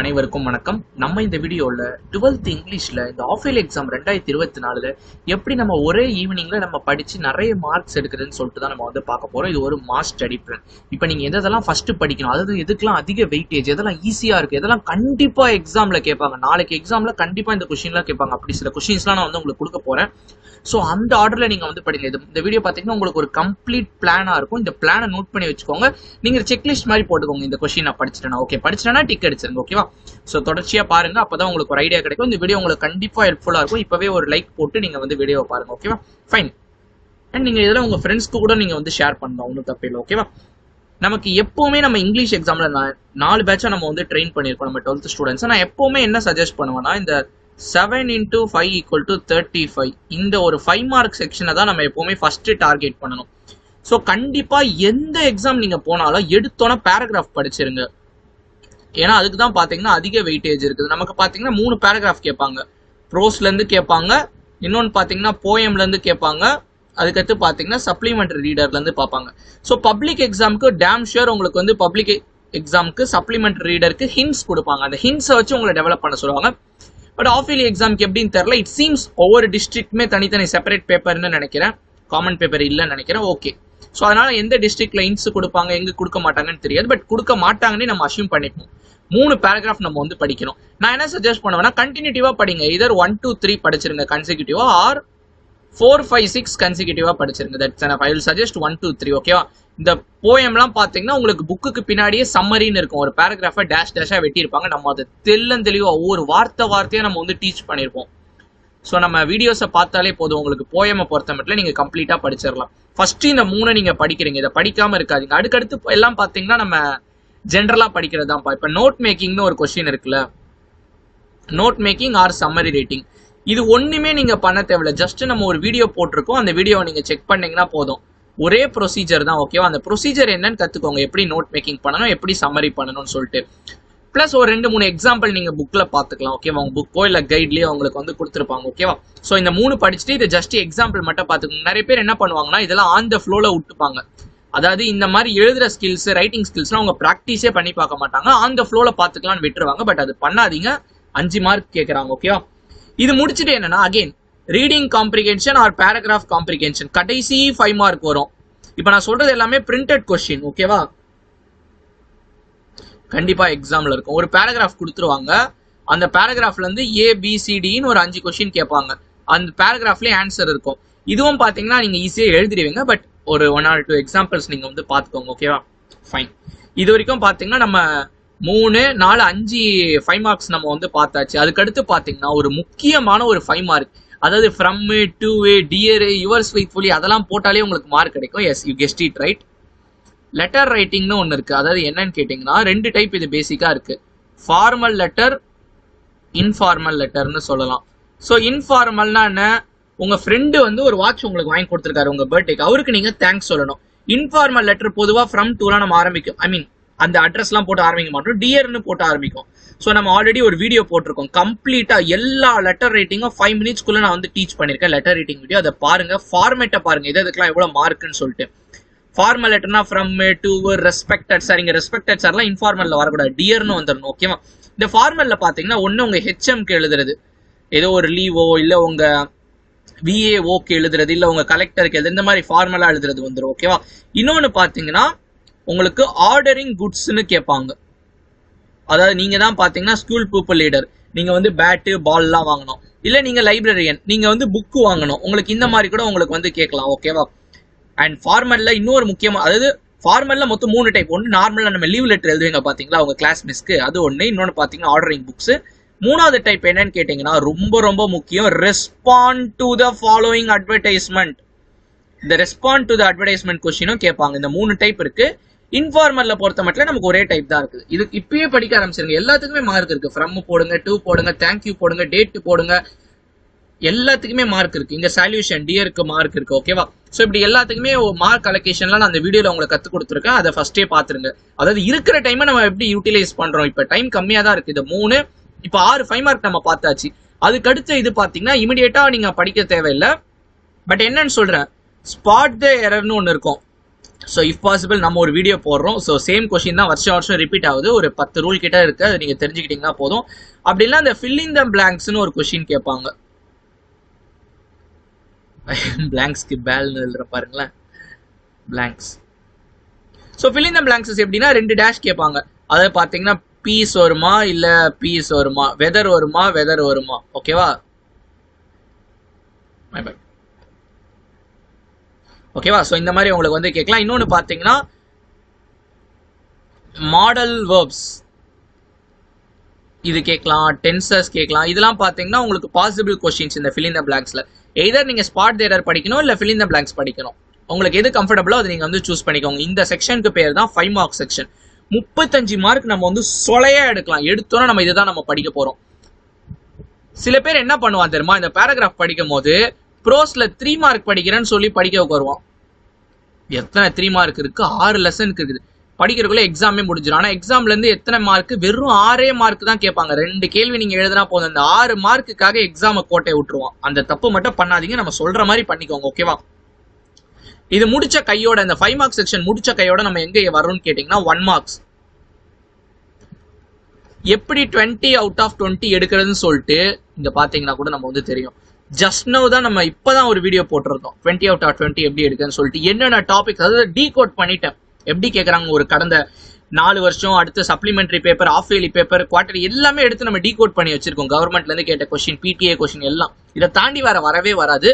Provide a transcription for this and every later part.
அனைவருக்கும் வணக்கம். நம்ம இந்த வீடியோல 12th இங்கிலீஷ்ல இந்த ஆஃபேல் எக்ஸாம் 2024 எப்படி நம்ம ஒரே ஈவினிங்ல நம்ம படிச்சு நிறைய மார்க்ஸ் எடுக்கிறதுன்னு சொல்லிட்டு தான் நம்ம வந்து பார்க்க போறோம். இது ஒரு மாஸ் ஸ்டடி பிளான். இப்போ நீங்க எதெல்லாம் ஃபர்ஸ்ட் படிக்கணும், அதாவது எதுக்கெல்லாம் அதிக வெயிட்டேஜ், எதெல்லாம் ஈஸியா இருக்கு, எதெல்லாம் கண்டிப்பா எக்ஸாம்ல கேட்பாங்க, நாளைக்கு எக்ஸாம்ல கண்டிப்பா இந்த கொஸ்டின்லாம் கேட்பாங்க, அப்படி சில கொஸ்டின்ஸ்லாம் நான் வந்து உங்களுக்கு கொடுக்க போறேன். ஸோ அந்த ஆர்டர்ல நீங்க வந்து படிங்க. இந்த வீடியோ பார்த்தீங்கன்னா உங்களுக்கு ஒரு கம்ப்ளீட் பிளானா இருக்கும். இந்த பிளானை நோட் பண்ணி வச்சுக்கோங்க. நீங்க செக்லிஸ்ட் மாதிரி போட்டுக்கோங்க. இந்த கொஸ்டின் நான் படிச்சிட்டேன்னா ஓகே, படிச்சிட்டேன்னா டிக் அடிச்சிருங்க. ஓகேவா? ஸோ தொடர்ச்சியா பாருங்க, அப்பதான் உங்களுக்கு ஒரு ஐடியா கிடைக்கும். இந்த வீடியோ உங்களுக்கு கண்டிப்பா ஹெல்ப்ஃபுல்லா இருக்கும். இப்பவே ஒரு லைக் போட்டு நீங்க வந்து வீடியோ பாருங்க. ஓகேவா? ஃபைன். அண்ட் நீங்க இதெல்லாம் உங்க ஃப்ரெண்ட்ஸ்க்கு கூட நீங்க வந்து ஷேர் பண்ணலாம், ஒன்றும் தப்பு இல்லை. ஓகேவா? நமக்கு எப்பவுமே நம்ம இங்கிலீஷ் எக்ஸாம்ல 4 பேட்சா நம்ம வந்து ட்ரெயின் பண்ணிருக்கோம் நம்ம 12th ஸ்டூடெண்ட்ஸ். நான் எப்பவுமே என்ன சஜஸ்ட் பண்ணுவேன்னா, இந்த 7 × 5 = 35 இந்த ஒரு 5 மார்க் செக்ஷனை தான் நம்ம எப்பவுமே ஃபர்ஸ்ட் டார்கெட் பண்ணணும். ஸோ கண்டிப்பா எந்த எக்ஸாம் நீங்க போனாலும் எடுத்தோன்னா பேராகிராஃப் படிச்சிருங்க. ஏன்னா அதுக்கு தான் பாத்தீங்கன்னா அதிக வெயிட்டேஜ் இருக்குது. நமக்கு பாத்தீங்கன்னா 3 பேராகிராஃப் கேட்பாங்க. ப்ரோஸ்ல இருந்து கேட்பாங்க, இன்னொன்று பாத்தீங்கன்னா போயம்ல இருந்து கேட்பாங்க, அதுக்கடுத்து பாத்தீங்கன்னா சப்ளிமெண்டரி ரீடர்ல இருந்து பார்ப்பாங்க. ஸோ பப்ளிக் எக்ஸாமுக்கு டேம் ஷூர் உங்களுக்கு வந்து பப்ளிக் எக்ஸாமுக்கு சப்ளிமெண்டரி ரீடருக்கு ஹிண்ட்ஸ் கொடுப்பாங்க. அந்த ஹிண்ட்ஸை வச்சு உங்களை டெவலப் பண்ண சொல்லுவாங்க. பட் ஆஃபேலி எக்ஸாமுக்கு எப்படின்னு தெரியல. இட் சீம்ஸ் ஒவ்வொரு டிஸ்ட்ரிக்ட்டுமே தனித்தனி செப்பரேட் பேப்பர்னு நினைக்கிறேன், காமன் பேப்பர் இல்லைன்னு நினைக்கிறேன். ஓகே, ஸோ அதனால எந்த டிஸ்ட்ரிக்ட்ல ஹிண்ட்ஸ் கொடுப்பாங்க, எங்க கொடுக்க மாட்டாங்கன்னு தெரியாது. பட் கொடுக்க மாட்டாங்கன்னு நம்ம அஷ்யூம் பண்ணிப்போம். 3 பேராகிராஃப் நம்ம வந்து படிக்கணும். நான் என்ன சஜஸ்ட் பண்ணுவேன்னா, கண்டினியூட்டிவா படிங்க. இதர் 1 2 3 படிச்சிருங்க கன்சிக்யூட்டிவா, ஆர் 4 5 6 கன்சிக்யூட்டிவா படிச்சிருங்க. That's enough. I will suggest 1 2 3. ஓகேவா? இந்த போயம்லாம் பாத்தீங்கன்னா உங்களுக்கு புக்குக்கு பின்னாடியே சம்மரின்னு இருக்கும். ஒரு பேராகிராஃபை டேஷ் டேஷா வெட்டியிருப்பாங்க. நம்ம அதை தெளிவா ஒவ்வொரு வார்த்தையா நம்ம வந்து டீச் பண்ணியிருப்போம். ஸோ நம்ம வீடியோஸை பார்த்தாலே போதும், உங்களுக்கு போயமை பொறுத்த மட்டும் நீங்க கம்ப்ளீட்டா படிச்சிடலாம். ஃபர்ஸ்ட் இந்த 3 நீங்க படிக்கிறீங்க, இதை படிக்காம இருக்காதீங்க. அடுத்தடுத்து எல்லாம் பாத்தீங்கன்னா நம்ம ஜென்ரலா படிக்கிறது தான். இப்ப நோட் மேக்கிங்னு ஒரு கொஸ்டின் இருக்குல்ல, note making or summary writing, இது ஒண்ணுமே நீங்க பண்ண தேவையில்ல. ஜஸ்ட் நம்ம ஒரு வீடியோ போட்டிருக்கோம், அந்த வீடியோவை நீங்க செக் பண்ணீங்கன்னா போதும். ஒரே ப்ரொசீஜர் தான். ஓகேவா? அந்த ப்ரொசீஜர் என்னன்னு கத்துக்கோங்க, எப்படி நோட் மேக்கிங் பண்ணணும், எப்படி சம்மரி பண்ணணும்னு சொல்லிட்டு. பிளஸ் ஒரு 2-3 எக்ஸாம்பிள் நீங்க புக்ல பாத்துக்கலாம். ஓகேவா? உங்க புக்கோ இல்ல கைட்லயோ உங்களுக்கு வந்து கொடுத்துருப்பாங்க. ஓகேவா? ஸோ இந்த 3 படிச்சுட்டு இது ஜஸ்ட் எக்ஸாம்பிள் மட்டும் பாத்துக்கோங்க. நிறைய பேர் என்ன பண்ணுவாங்கன்னா, இதெல்லாம் ஆன் த ஃப்ளோல விட்டுப்பாங்க. அதாவது இந்த மாதிரி எழுதுற ஸ்கில்ஸ், ரைட்டிங் ஸ்கில்ஸ்லாம் அவங்க ப்ராக்டிஸே பண்ணி பார்க்க மாட்டாங்க, ஆன் த ஃப்ளோல பாத்துக்கலாம்னு விட்டுருவாங்க. பட் அது பண்ணாதீங்க, 5 மார்க் கேட்கறாங்க. ஓகேவா? இது முடிச்சுட்டு என்னன்னா, again reading comprehension or paragraph comprehension கடைசி 5 மார்க் வரும். இப்போ நான் சொல்றது எல்லாமே பிரிண்டட் கொஸ்டின். ஓகேவா? கண்டிப்பா எக்ஸாம்ல இருக்கும். ஒரு பேராகிராஃப் கொடுத்துருவாங்க, அந்த பேராகிராஃப்ல இருந்து ABCDன்னு ஒரு 5 கொஸ்டின் கேட்பாங்க. அந்த பேராகிராஃப்லயே ஆன்சர் இருக்கும். இதுவும் பாத்தீங்கன்னா நீங்க ஈஸியா எழுதிடுவீங்க. பட் ஒரு 1 or 2 எக்ஸாம்பிள்ஸ் நீங்க வந்து பாத்துக்கோங்க. ஓகேவா? ஃபைன். இது வரைக்கும் பாத்தீங்கன்னா நம்ம 3 4 5 5 மார்க்ஸ் நம்ம வந்து பார்த்தாச்சு. அதுக்கடுத்து பாத்தீங்கன்னா ஒரு முக்கியமான ஒரு 5 மார்க், அதாவது from, to, dear, yours faithfully அதெல்லாம் போட்டாலே உங்களுக்கு மார்க் கிடைக்கும். Yes, you guessed it right. Letter ரைட்டிங்னு ஒன்று இருக்கு. அதாவது என்னன்னு கேட்டீங்கன்னா 2 டைப் இது பேசிக்கா இருக்கு. ஃபார்மல் லெட்டர், இன்ஃபார்மல் லெட்டர்னு சொல்லலாம். ஸோ இன்ஃபார்மல்னா என்ன, உங்க ஃப்ரெண்டு வந்து ஒரு வாட்ச் உங்களுக்கு வாங்கி கொடுத்துருக்காரு உங்க பர்த்டேக்கு, அவருக்கு நீங்க தேங்க்ஸ் சொல்லணும். இன்ஃபார்மல் லெட்டர் பொதுவா ஃப்ரம் டூலாம் நம்ம ஆரம்பிக்கும், ஐ மீன் அந்த அட்ரஸ்லாம் போட்டு ஆரம்பிக்க மாட்டோம், டியர்னு போட்டு ஆரம்பிக்கும். ஸோ நம்ம ஆல்ரெடி ஒரு வீடியோ போட்டிருக்கோம், கம்ப்ளீட்டா எல்லா லெட்டர் ரைட்டிங்கும் 5 மினிட்ஸ்க்குள்ள நான் வந்து டீச் பண்ணிருக்கேன். லெட்டர் ரைட்டிங் வீடியோ, அதை பாருங்க, ஃபார்மேட்டை பாருங்க, இதுக்கெல்லாம் எவ்வளவு மார்க்குன்னு சொல்லிட்டு. ஃபார்மல் லெட்டர்னா ஃப்ரம், டு, ரெஸ்பெக்டட் சார், இங்க ரெஸ்பெக்டட் சார்லாம் இன்ஃபார்மல்ல வரக்கூடாது, டியர்னு வந்துடணும். ஓகேவா? இந்த ஃபார்மல்ல பாத்தீங்கன்னா ஒன்னு உங்க ஹெச்எம்க்கு எழுதுறது, ஏதோ ஒரு லீவோ இல்ல உங்க VAOக்கு எழுதுறது, இல்ல உங்க கலெக்டருக்கு எழுதுறது, இந்த மாதிரி ஃபார்மலா எழுதுறது வந்துடும். ஓகேவா? இன்னொன்னு பாத்தீங்கன்னா உங்களுக்கு ஆர்டரிங் குட்ஸ்னு கேட்பாங்க. அதாவது நீங்க தான் பாத்தீங்கன்னா ஸ்கூல் பீப்புள் லீடர், நீங்க வந்து பேட்டு பால்லாம் வாங்கணும், இல்ல நீங்க லைப்ரரியன், நீங்க வந்து புக் வாங்கணும், உங்களுக்கு இந்த மாதிரி கூட உங்களுக்கு வந்து கேட்கலாம். ஓகேவா? அண்ட் ஃபார்மல்ல இன்னொரு முக்கியமா, அதாவது ஃபார்மல்ல மொத்தம் 3 டைப். ஒன்று நார்மலா நம்ம லீவ் லெட்டர் எழுதுவீங்க பாத்தீங்களா உங்க கிளாஸ் மிஸ்க்கு, அது ஒண்ணு. இன்னொன்னு பாத்தீங்கன்னா ஆர்டரிங் புக்ஸ். 3வது டைப் என்னன்னு கேட்டீங்கன்னா ரொம்ப ரொம்ப முக்கியம், respond to the following advertisement. இந்த ரெஸ்பாண்ட் டு த அட்வர்டைஸ்மெண்ட் கொஸ்டினும் கேட்பாங்க. இந்த 3 டைப் இருக்கு. இன்ஃபார்மல்ல பொறுத்த மட்டும் நமக்கு ஒரே டைப் தான் இருக்குது. இது இப்பயே படிக்க ஆரம்பிச்சிருங்க, எல்லாத்துக்குமே மார்க் இருக்கு. ஃப்ரம் போடுங்க, டு போடுங்க, தேங்க்யூ போடுங்க, டேட் போடுங்க, எல்லாத்துக்குமே மார்க் இருக்கு. இங்க சால்யூஷன் டியருக்கு மார்க் இருக்கு. ஓகேவா? ஸோ இப்படி எல்லாத்துக்குமே மார்க் அலோகேஷன்லாம் நான் அந்த வீடியோல உங்களுக்கு கத்து கொடுத்துருக்கேன், அதை ஃபர்ஸ்டே பாத்துருங்க. அதாவது இருக்கிற டைமை நம்ம எப்படி யூட்டிலைஸ் பண்றோம். இப்ப டைம் கம்மியா தான் இருக்கு. இது 3, இப்ப 6 5 மார்க் நம்ம பார்த்தாச்சு. அதுக்கடுத்து இது பாத்தீங்கன்னா இமிடியேட்டா நீங்க படிக்க தேவையில்லை. பட் என்னன்னு சொல்றேன், ஸ்பாட் த எரர்னு ஒன்று இருக்கும். ஸோ இஃப் பாசிபிள் நம்ம ஒரு வீடியோ போடுறோம். ஸோ சேம் கொஸ்டின் தான் வருஷம் ரிப்பீட் ஆகுது. ஒரு 10 ரூல் கிட்ட இருக்கு, அது நீங்கள் தெரிஞ்சுக்கிட்டீங்கன்னா போதும். அப்படின்னா அந்த ஃபில்லிங் த பிளாங்க்ஸ்னு ஒரு கொஸ்டின் கேட்பாங்க. பிளாங்க்ஸ்க்கு பேல்னு எழுதுற பாருங்களேன், blanks. So filling the blanks எப்படின்னா 2 டேஷ் கேட்பாங்க. அதை பார்த்தீங்கன்னா பீஸ் வருமா இல்லை பீஸ் வருமா, வெதர் வருமா வெதர் வருமா. ஓகேவா, ஓகேவா. ஸோ இந்த மாதிரி உங்களுக்கு வந்து கேட்கலாம். இன்னொன்று பார்த்தீங்கன்னா மாடல் வேர்ப்ஸ் இது கேட்கலாம், டென்சஸ் கேட்கலாம். இதெல்லாம் பார்த்தீங்கன்னா உங்களுக்கு பாசிபிள் கொஸ்டின்ஸ் இந்த ஃபில் இன் த பிளாங்க்ஸ்ல. எய்தர் நீங்கள் ஸ்பாட் தேடர் படிக்கணும் இல்லை ஃபில் இன் த பிளாங்க்ஸ் படிக்கணும். உங்களுக்கு எது கம்ஃபர்டபுளோ அதை நீங்கள் வந்து சூஸ் பண்ணிக்கோங்க. இந்த செக்ஷனுக்கு பேர் தான் 5 மார்க் செக்ஷன். 35 மார்க் நம்ம வந்து சொலையா எடுக்கலாம். எடுத்தோன்னா நம்ம இதுதான் நம்ம படிக்க போறோம். சில பேர் என்ன பண்ணுவான் தெரியுமா, இந்த பேராகிராஃப் படிக்கும் போது ப்ரோஸ்ல 3 மார்க் படிக்கிறேன்னு சொல்லி படிக்க வருவான். எத்தனை 3 மார்க் இருக்கு, 6 லெசனுக்கு இருக்குது. படிக்கிறதுக்குள்ள எக்ஸாமே முடிஞ்சிடும். ஆனால் எக்ஸாம்ல இருந்து எத்தனை மார்க், வெறும் 6 மார்க் தான் கேட்பாங்க. 2 கேள்வி நீங்க எழுதினா போதும். அந்த 6 மார்க்குக்காக எக்ஸாமை கோட்டை விட்டுருவான். அந்த தப்பு மட்டும் பண்ணாதீங்க, நம்ம சொல்ற மாதிரி பண்ணிக்கோங்க. ஓகேவா. இது முடிச்ச கையோட, இந்த 5 மார்க் செக்ஷன் முடிச்ச கையோட நம்ம எங்க வரும்னு கேட்டீங்கன்னா 1 மார்க்ஸ். எப்படி 20 அவுட் ஆஃப் 20 எடுக்கிறதுன்னு சொல்லிட்டு இங்க பாத்தீங்கன்னா கூட நம்ம வந்து தெரியும். ஜஸ்ட் நவ் தான் நம்ம இப்பதான் ஒரு வீடியோ போட்டிருந்தோம் 20 அவுட் ஆஃப் 20 எப்படி எடுக்குன்னு சொல்லிட்டு. என்னென்ன டாபிக், அதாவது டீகோட் பண்ணிட்டேன். எப்படி கேட்கறாங்க, ஒரு கடந்த 4 வருஷம், அடுத்த supplementary paper, half yearly paper, quarterly எல்லாமே எடுத்து நம்ம டீகோட் பண்ணி வச்சிருக்கோம். கவர்மெண்ட்ல இருந்து கேட்ட கொஸ்டின், பிடிஏ கொஸ்டின் எல்லாம். இதை தாண்டி வரவே வராது.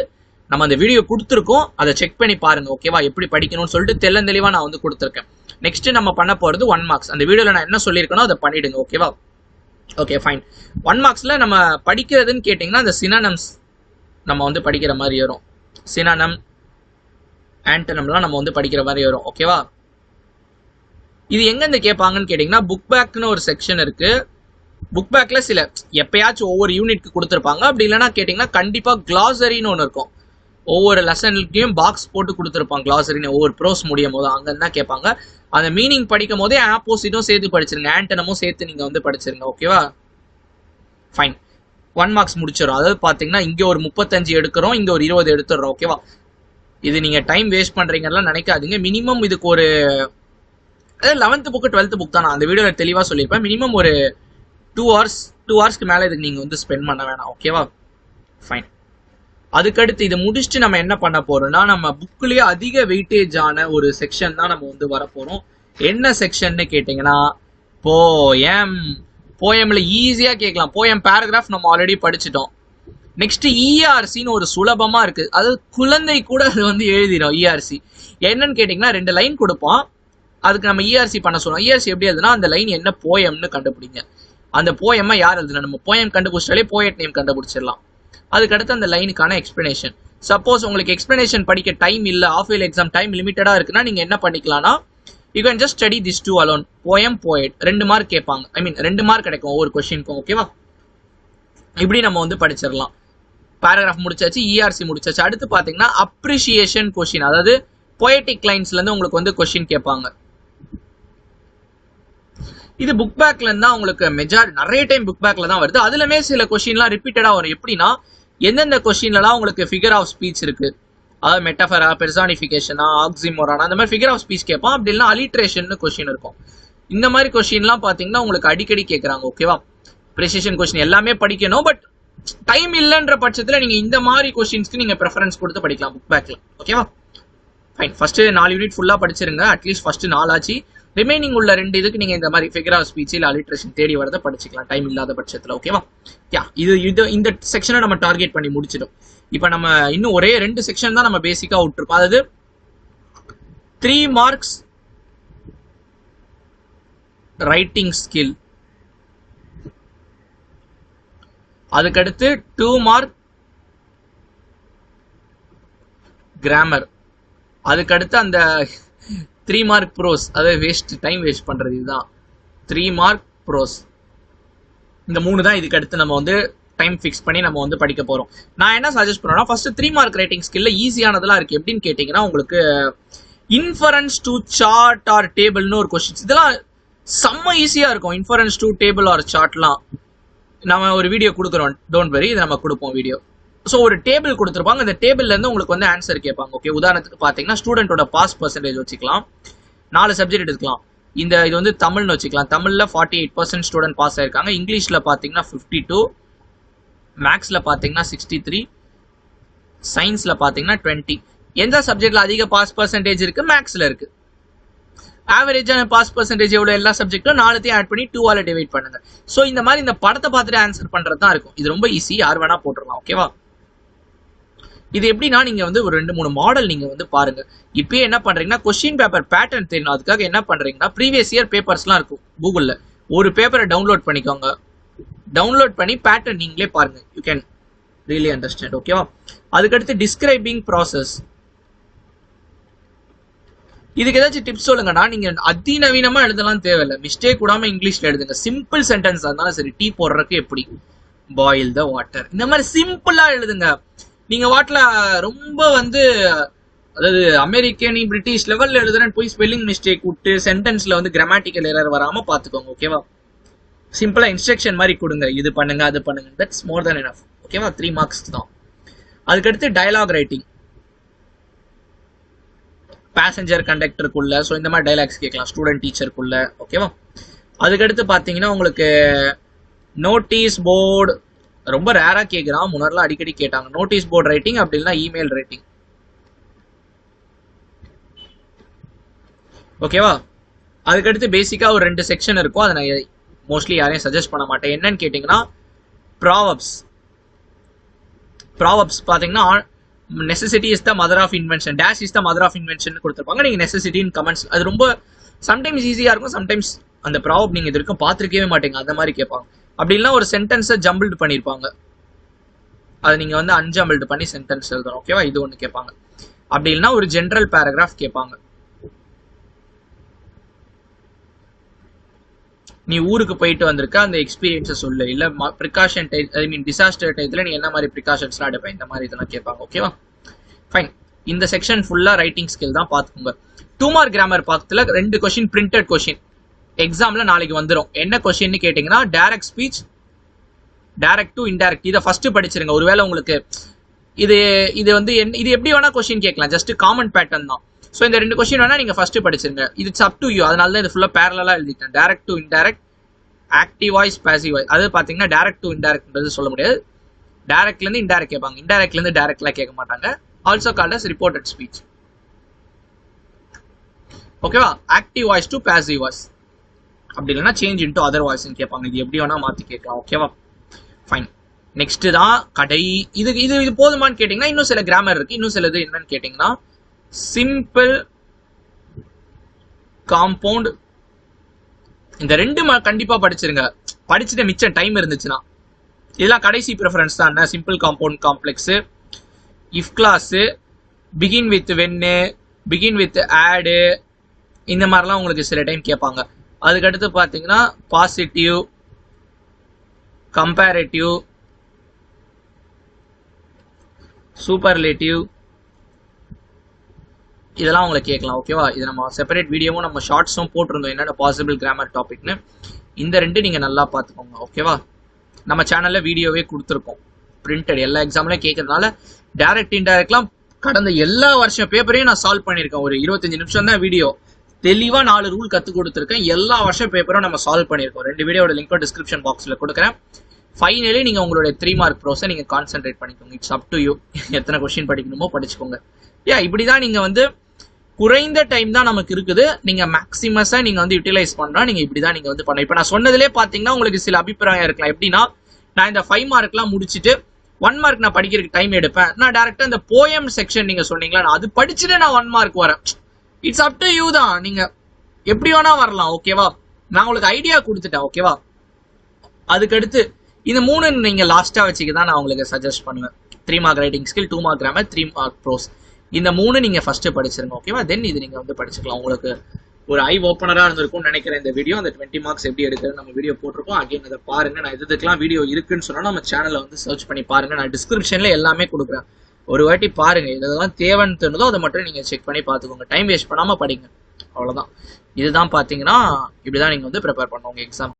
நம்ம அந்த வீடியோ கொடுத்துருக்கோம், அதை செக் பண்ணி பாருங்க. ஓகேவா, எப்படி படிக்கணும்னு சொல்லிட்டு தெளிவா நான் வந்து கொடுத்துருக்கேன். நெக்ஸ்ட் நம்ம பண்ண போறது 1 மார்க்ஸ். அந்த வீடியோல நான் என்ன சொல்லியிருக்கேனோ அதை பண்ணிடுங்க. ஓகேவா. Okay fine. 1 மார்க்ஸ்ல நம்ம படிக்கிறதுன்னு கேட்டீங்கன்னா அந்த சினானம்ஸ் நம்ம வந்து படிக்கிற மாதிரி வரும். சினானம், ஆண்டனம்லாம் நம்ம வந்து படிக்கிற மாதிரி வரும். ஓகேவா. இது எங்க கேட்பாங்கன்னு கேட்டீங்கன்னா புக் பேக்னு ஒரு செக்ஷன் இருக்கு. புக் பேக்ல சில எப்பயாச்சும் ஒவ்வொரு யூனிட்க்கு கொடுத்துருப்பாங்க. அப்படி இல்லைன்னா கேட்டீங்கன்னா கண்டிப்பா கிளாசரின்னு ஒன்று இருக்கும். ஒவ்வொரு லெசனுக்கும் பாக்ஸ் போட்டு கொடுத்துருப்பாங்க கிளாசரின்னு. ஒவ்வொரு ப்ரோஸ் முடியும் போது அங்கே தான் கேட்பாங்க. அந்த மீனிங் படிக்கும் போதே ஆப்போசிட்டும் சேர்த்து படிச்சிருங்க, ஆண்டனமும் சேர்த்து நீங்க வந்து படிச்சிருங்க. ஓகேவா ஃபைன். 1 மார்க்ஸ் முடிச்சிடும். அதாவது பாத்தீங்கன்னா இங்க ஒரு 35 எடுக்கிறோம், இங்க ஒரு 20 எடுத்துடுறோம். ஓகேவா. இது நீங்க டைம் வேஸ்ட் பண்றீங்கலாம் நினைக்காதீங்க. மினிமம் இதுக்கு ஒரு 11th புக் 12th புக் தான் நான் அந்த வீடியோல தெளிவா சொல்லியிருப்பேன். மினிமம் ஒரு 2 ஹவர்ஸ்க்கு மேல இதுக்கு நீங்க வந்து ஸ்பெண்ட் பண்ண வேணாம். ஓகேவா ஃபைன். அதுக்கடுத்து இதை முடிச்சுட்டு நம்ம என்ன பண்ண போறோம்னா, நம்ம புக்லயே அதிக வெயிட்டேஜ் ஆன ஒரு செக்ஷன் தான் நம்ம வந்து வரப்போறோம். என்ன செக்ஷன்னு கேட்டீங்கன்னா போயம்ல ஈஸியா கேட்கலாம். போயம் பேராகிராஃப் நம்ம ஆல்ரெடி படிச்சுட்டோம். நெக்ஸ்ட் இஆர்சின்னு ஒரு சுலபமா இருக்கு. அது குழந்தை கூட அது வந்து எழுதிடும். இஆர்சி என்னன்னு கேட்டீங்கன்னா 2 லைன் கொடுப்பான், அதுக்கு நம்ம இஆர்சி பண்ண சொல்லுவோம். இஆர்சி எப்படி எழுதுனா, அந்த லைன் என்ன போயம்னு கண்டுபிடிங்க. அந்த போயமா யார் எழுதுனா, நம்ம போயம் கண்டுபிடிச்சாலே போயட் நேம் கண்டுபிடிச்சிடலாம். அதுக்கடுத்து அந்த லைனுக்கான எக்ஸ்பிளனேஷன். சப்போஸ் உங்களுக்கு எக்ஸ்பிளனேஷன் படிக்க டைம் இல்லை, ஆஃப் இயர்லி எக்ஸாம் டைம் லிமிட்டடா இருக்குன்னா நீங்க என்ன பண்ணிக்கலாம்னா, you can just study this 2 alone. Poem poet 2 mark கேட்பாங்க. ஐ மீன் 2 மார்க் கிடைக்கும் ஒவ்வொரு கொஸ்டினுக்கும். ஓகேவா. இப்படி நம்ம வந்து படிச்சிடலாம். பேராகிராஃப் முடிச்சாச்சு, இஆர்சி முடிச்சாச்சு. அடுத்து பாத்தீங்கன்னா அப்ரிசியேஷன் கொஸ்டின், அதாவது போயட்டிக் லைன்ஸ்ல இருந்து உங்களுக்கு வந்து கொஸ்டின் கேட்பாங்க. இது புக் பேக்ல இருந்தா உங்களுக்கு நிறைய டைம் புக் பேக்ல தான் வருது. அதுலமே சில கொஸ்டின்லாம் ரிப்பீட்டடா வரும். எப்படின்னா, எந்தெந்த கொஸ்டின்லாம் உங்களுக்கு ஃபிகர் ஆஃப் ஸ்பீச் இருக்கு, அதாவது மெட்டஃபரா, பெர்சானிஃபிகேஷனா, ஆக்சிமோரானா, அந்த மாதிரி ஃபிகர் ஆஃப் ஸ்பீச் கேட்பான். அப்படி இல்லைன்னா அலிட்ரேஷன் கொஸ்டின் இருக்கும். இந்த மாதிரி கொஸ்டின்லாம் பாத்தீங்கன்னா உங்களுக்கு அடிக்கடி கேட்கறாங்க. ஓகேவா. ப்ரெசிஷன் கொஸ்டின் எல்லாமே படிக்கணும், பட் டைம் இல்லைன்ற பட்சத்துல நீங்க இந்த மாதிரி கொஸ்டின்ஸ்க்கு நீங்க ப்ரெஃபரன்ஸ் கொடுத்து படிக்கலாம் புக் பேக்ல. ஓகேவா ஃபைன். ஃபர்ஸ்ட் 4 யூனிட் ஃபுல்லா படிச்சிருங்க. அட்லீஸ்ட் ஃபர்ஸ்ட் 4 ஆச்சு. ரிமைனிங் உள்ள 2 இதுக்கு நீங்க இந்த மாதிரி ஃபிகர் ஆஃப் ஸ்பீச் இல்ல அலிட்ரேஷன் தேடி வரதை படிச்சுக்கலாம் டைம் இல்லாத பட்சத்துல. ஓகேவா. இந்த செக்ஷனை நம்ம டார்கெட் பண்ணி முடிச்சிடும். இப்ப நம்ம இன்னும் ஒரே 2 செக்ஷன் தான் நம்ம பேசிக்கா விட்டுருப்போம். அதாவது 3 மார்க்ஸ் ரைட்டிங் ஸ்கில், அதுக்கடுத்து 2 மார்க் கிராமர், அதுக்கடுத்து அந்த 3 மார்க் ப்ரோஸ், அதாவது டைம் வேஸ்ட் பண்றது. இதுதான் 3 மார்க் ப்ரோஸ். இந்த 3 தான் இதுக்கு அடுத்து நம்ம வந்து டைம் ஃபிக்ஸ் பண்ணி நம்ம வந்து படிக்க போறோம். நான் என்ன சஜஸ்ட் பண்ணுவேன்னா, ஃபர்ஸ்ட் 3 மார்க் ரைட்டிங் ஸ்கில்ல ஈஸியானதெல்லாம் இருக்கு. எப்படின்னு கேட்டீங்கன்னா, உங்களுக்கு இன்ஃபரன்ஸ் டு சார்ட் ஆர் டேபிள்னு ஒரு கொஸ்டின்ஸ், இதெல்லாம் செம்ம ஈஸியா இருக்கும். இன்ஃபரன்ஸ் டு டேபிள் ஆர் சார்ட்லாம் நம்ம ஒரு வீடியோ கொடுக்குறோம், டோன்ட் வரி, இது நம்ம கொடுப்போம் வீடியோ. ஸோ ஒரு டேபிள் கொடுத்துருப்பாங்க, அந்த டேபிள்ல இருந்து உங்களுக்கு வந்து ஆன்சர் கேட்பாங்க. ஓகே, உதாரணத்துக்கு பாத்தீங்கன்னா ஸ்டூடெண்டோட பாஸ் பர்சன்டேஜ் வச்சுக்கலாம், 4 சப்ஜெக்ட் எடுத்துக்கலாம். இது வந்து தமிழ்னு வச்சுக்கலாம். தமிழ்ல 48% ஸ்டூடெண்ட் பாஸ் ஆயிருக்காங்க. இங்கிலீஷ்ல பாத்தீங்கன்னா 52, மேக்ஸ்ல பாத்தீங்கன்னா 63, சயின்ஸ்ல பாத்தீங்கன்னா 20. எந்த சப்ஜெக்ட்ல அதிக பாஸ் பர்சன்டேஜ் இருக்கு? மேக்ஸ்ல இருக்கு. ஆவரேஜான பாஸ் பர்சன்டேஜ் எவ்வளவு? எல்லா சப்ஜெக்டும் 4 ஆட் பண்ணி 2 டிவைட் பண்ணுங்க. ஸோ இந்த மாதிரி இந்த படத்தை பார்த்துட்டு ஆன்சர் பண்றது தான் இருக்கும். இது ரொம்ப ஈஸி, யார் வேணா போட்டுடலாம். ஓகேவா? இது எப்படின்னா நீங்க வந்து ஒரு 2-3 மாடல் நீங்க வந்து பாருங்க. இப்பயே என்ன பண்றீங்கன்னா கொஸ்டின் பேப்பர் பேட்டர்ன் தெரியணும். அதுக்காக என்ன பண்றீங்கன்னா ப்ரீவியஸ் இயர் பேப்பர்ஸ்லாம் இருக்கும் கூகுள்ல, ஒரு பேப்பரை டவுன்லோட் பண்ணிக்கோங்க. டவுன்லோட் பண்ணி பேட்டர்ன் நீங்களே பாருங்க. You can really understand. ஓகேவா? அதுக்கடுத்து டிஸ்கிரைபிங் ப்ராசஸ். இதுக்கு ஏதாச்சும் டிப்ஸ் சொல்லுங்கன்னா, நீங்க அதிநவீனமா எழுதலாம் தேவையில்லை, மிஸ்டேக் கூடாம இங்கிலீஷ்ல எழுதுங்க. சிம்பிள் சென்டென்ஸ் இருந்தாலும் சரி, டீ போடுறதுக்கு எப்படி, பாயில் த வாட்டர், இந்த மாதிரி சிம்பிளா எழுதுங்க. நீங்க வாட்ல ரொம்ப வந்து அதாவது அமெரிக்கன் பிரிட்டிஷ் லெவல்ல எழுதுறேன்னு போய் ஸ்பெல்லிங் மிஸ்டேக் விட்டு சென்டென்ஸ்ல வந்து கிராமட்டிக்கல் எரர் வராம பாத்துக்கோங்க. ஓகேவா? சிம்பிளா இன்ஸ்ட்ரக்ஷன் மாதிரி கொடுங்க, இது பண்ணுங்க அது பண்ணுங்க. That's more then enough. ஓகேவா? 3 மார்க்ஸ் தான். அதுக்கடுத்து டயலாக் ரைட்டிங், பேசஞ்சர் கண்டக்டருக்குள்ள, ஸோ இந்த மாதிரி டைலாக்ஸ் கேட்கலாம் ஸ்டூடெண்ட் டீச்சருக்குள்ள. ஓகேவா? அதுக்கடுத்து பார்த்தீங்கன்னா உங்களுக்கு நோட்டீஸ் போர்டு ரொம்ப ரேரா கேட்குறான், முன்னாடிலாம் அடிக்கடி கேட்டாங்க. நோட்டீஸ் போர்டு ரைட்டிங், அப்படி இல்லைனா இமெயில் ரைட்டிங். ஓகேவா? அதுக்கடுத்து பேசிக்கா ஒரு 2 செக்ஷன் இருக்கும், அதை நான் மோஸ்ட்லி யாரையும் சஜஸ்ட் பண்ண மாட்டேன். என்னன்னு கேட்டிங்கன்னா ப்ராவப்ஸ். ப்ராவப்ஸ் பார்த்தீங்கன்னா necessity is the mother of invention, dash is the mother of invention கொடுத்துருப்பாங்க. நீங்க நெசசிட்டி இன் கமெண்ட்ஸ், அது ரொம்ப சம்டைம்ஸ் ஈஸியா இருக்கும், சம்டைம்ஸ் அந்த ப்ராவப் நீங்க இது வரைக்கும் பார்த்துருக்கவே மாட்டீங்க, அந்த மாதிரி கேட்பாங்க. அப்படி இல்லைன்னா ஒரு சென்டென்ஸை ஜம்பிள்டு பண்ணியிருப்பாங்க, அது நீங்க வந்து அன்ஜம்பிள்டு பண்ணி சென்டென்ஸ் எழுதணும். ஓகேவா? இது ஒன்று கேட்பாங்க. அப்படி இல்லைன்னா ஒரு ஜென்ரல் பேராகிராஃப் கேட்பாங்க. நீ ஊருக்கு போயிட்டு வந்திருக்க, அந்த எக்ஸ்பீரியன்ஸை சொல்லு, இல்ல ப்ரிகாஷன் ஐ மீன் டிசாஸ்டர் டைத்துல நீ என்ன மாதிரி ப்ரிகாஷன்ஸ்லாம் எடுப்பேன், இந்த மாதிரி இதெல்லாம் கேட்பாங்க. ஓகேவா? ஃபைன். இந்த செக்ஷன் ஃபுல்லா ரைட்டிங் ஸ்கில் தான் பார்த்துக்கோங்க. 2 மார்க் கிராமர் பக்கத்துல 2 கொஸ்டின் பிரிண்டட் கொஸ்டின் எக்ஸாம்ல நாளைக்கு வந்துடும். என்ன கொஸ்டின் கேட்டீங்கன்னா direct speech, direct to indirect. இதை ஃபர்ஸ்ட் படிச்சிருங்க. ஒருவேளை உங்களுக்கு இது வந்து இது எப்படி வேணா கொஸ்டின் கேட்கலாம், ஜஸ்ட் காமன் பேட்டர்ன் தான். ஸோ இந்த 2 கொஸ்டின் வேணா நீங்க ஃபர்ஸ்ட் படிச்சிருங்க. It's up to you. அதனால தான் இது ஃபுல்லா பேரலா எழுதிட்டேன். Direct to indirect, active voice, passive voice. அது பாத்தீங்கன்னா டைரக்ட் டு இன்டைரக்ட்ன்றது சொல்ல முடியாது. டைரக்ட்ல இருந்து இன்டைரக்ட் கேட்பாங்க, இன்டைரக்ட்ல இருந்து டைரக்ட்ல கேட்க மாட்டாங்க. Also called as reported speech. ஓகேவா? Active voice to passive voice, அப்படி இல்லைன்னா சேஞ்ச் இன்டு அதர் வாய்ஸ் கேட்பாங்க. இது எப்படி வேணா மாத்தி கேட்கலாம். ஓகேவா? ஃபைன். நெக்ஸ்ட் தான் கடை. இது போதுமான்னு கேட்டீங்கன்னா இன்னும் சில கிராமர் இருக்கு. இன்னும் சிலது என்னன்னு கேட்டீங்கன்னா சிம்பிள், காம்பவுண்ட். இந்த 2 கண்டிப்பா படிச்சிருங்க. படிச்சுட்டு மிச்சம் டைம் இருந்துச்சுன்னா இதெல்லாம் கடைசி ப்ரிஃபரன்ஸ் தான். Simple, compound, complex, if clause, begin with வென்னு, பிகின் வித் ஆடு, இந்த மாதிரிலாம் உங்களுக்கு சில டைம் கேட்பாங்க. அதுக்கடுத்து பார்த்தீங்கன்னா பாசிட்டிவ், கம்பேரேட்டிவ், சூப்பர்லேட்டிவ், இதெல்லாம் உங்களுக்கு கேட்கலாம். ஓகேவா? இது நம்ம செப்பரேட் வீடியோவும் நம்ம ஷார்ட்ஸும் போட்டிருந்தோம், என்னென்ன பாசிபிள் கிராமர் டாபிக்னு. இந்த 2 நீங்க நல்லா பார்த்துக்கோங்க. ஓகேவா? நம்ம சேனல்ல வீடியோவே கொடுத்துருக்கோம், பிரிண்டட். எல்லா எக்ஸாம்லயும் கேட்கறதுனால டைரக்ட் இன்டைரக்ட்லாம் கடந்த எல்லா வருஷம் பேப்பரையும் நான் சால்வ் பண்ணியிருக்கேன். ஒரு 25 நிமிஷம் தான் வீடியோ, தெளிவா 4 ரூல் கத்து கொடுத்துருக்கேன். எல்லா வருஷம் பேப்பரும் நம்ம சால்வ் பண்ணியிருக்கோம். 2 வீடியோட லிங்க் டிஸ்கிரிப்ஷன் பாக்ஸ்ல கொடுக்குறேன். ஃபைனலி நீங்க உங்களுடைய 3 மார்க் ப்ரோஸை நீங்க கான்சென்ட்ரேட் பண்ணிக்கோங்க. It's up to you. எத்தனை கொஸ்டின் படிக்கணுமோ படிச்சுக்கோங்க. இப்படிதான் நீங்க வந்து குறைந்த டைம் தான் நமக்கு இருக்குது, நீங்க மேக்ஸிமஸா நீங்க வந்து யூட்டிலைஸ் பண்றா. நீங்க இப்படிதான் நீங்க வந்து பண்ண. இப்ப நான் சொன்னதுலேயே பாத்தீங்கன்னா உங்களுக்கு சில அபிப்பிராயம் இருக்கலாம். எப்படின்னா, நான் இந்த 5 மார்க்லாம் முடிச்சுட்டு 1 மார்க் நான் படிக்கிறதுக்கு டைம் எடுப்பேன். நான் டைரக்டா இந்த போயம் செக்ஷன் நீங்க சொன்னீங்களா, நான் அது படிச்சுட்டு நான் 1 மார்க் வரேன். இட்ஸ் அப் டு யூ தான், நீங்க எப்படி வேணா வரலாம். ஓகேவா? நான் உங்களுக்கு ஐடியா கொடுத்துட்டேன். ஓகேவா? அதுக்கடுத்து இந்த 3 நீங்க லாஸ்டா வச்சுக்கதான் நான் உங்களுக்கு சஜஸ்ட் பண்ணுவேன். 3 mark writing skill, 2 mark grammar, 3 mark prose. இந்த 3 நீங்க ஃபர்ஸ்ட் படிச்சிருங்க. ஓகேவா? தென் இது நீங்க வந்து படிச்சுக்கலாம். உங்களுக்கு ஒரு ஐ ஓப்பனரா இருந்திருக்கும்னு நினைக்கிறேன் இந்த வீடியோ. அந்த 20 மார்க்ஸ் எப்படி எடுக்கிறது நம்ம வீடியோ போட்டிருக்கோம். அகைன் அதை பாருங்க. நான் இதுக்கெல்லாம் வீடியோ இருக்குன்னு சொன்னா நம்ம சேனல்ல வந்து சர்ச் பண்ணி பாருங்க. நான் டிஸ்கிரிப்ஷன்ல எல்லாமே கொடுக்குறேன். ஒரு வாட்டி பாருங்க, இதெல்லாம் தேவைன்னு தோணுதோ அதை மட்டும் நீங்க செக் பண்ணி பாத்துக்கோங்க. டைம் வேஸ்ட் பண்ணாம படிங்க. அவ்வளவுதான். இதுதான் பாத்தீங்கன்னா இப்படிதான் நீங்க வந்து ப்ரிப்பேர் பண்ணுவோம் எக்ஸாம்.